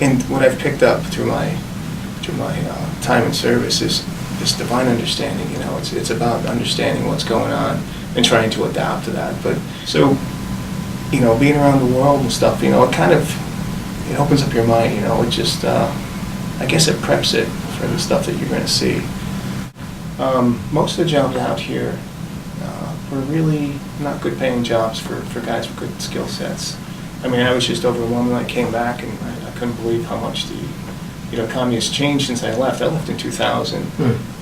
And what I've picked up through my time in service is this divine understanding. It's about understanding what's going on and trying to adapt to that. But so, being around the world and stuff, it opens up your mind. It just, I guess it preps it for the stuff that you're going to see. Most of the jobs out here were really not good paying jobs for guys with good skill sets. I mean, I was just overwhelmed when I came back, and I couldn't believe how much the economy has changed since I left. I left in 2000.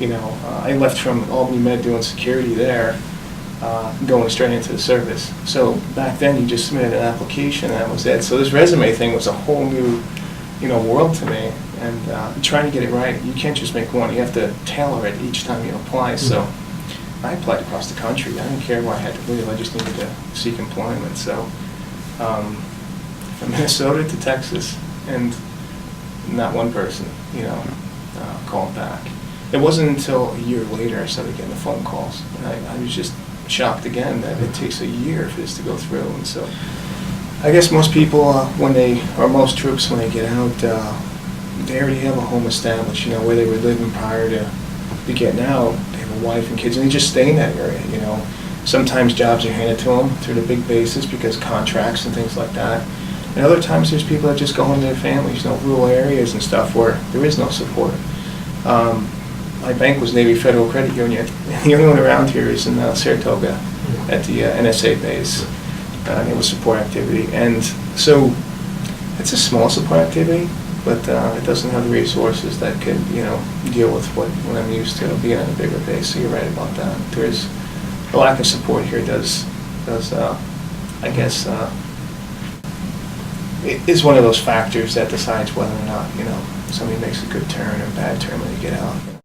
I left from Albany Med doing security there, going straight into the service. So back then, you just submitted an application, and that was it. So this resume thing was a whole new, world to me. And trying to get it right, you can't just make one. You have to tailor it each time you apply. So I applied across the country. I didn't care where I had to live. I just needed to seek employment. So from Minnesota to Texas, and not one person, called back. It wasn't until a year later I started getting the phone calls. And I was just shocked again that it takes a year for this to go through. And so I guess most people, most troops, when they get out, they already have a home established, where they were living prior to getting out. They have a wife and kids, and they just stay in that area, Sometimes jobs are handed to them through the big bases because contracts and things like that. And other times there's people that just go home to their families, rural areas and stuff where there is no support. My bank was Navy Federal Credit Union. The only one around here is in Saratoga at the NSA base. It was support activity. And so it's a small support activity, but it doesn't have the resources that could, deal with what I'm used to being on a bigger base. So you're right about that. There's a lack of support here does I guess, it is one of those factors that decides whether or not, somebody makes a good turn or a bad turn when they get out.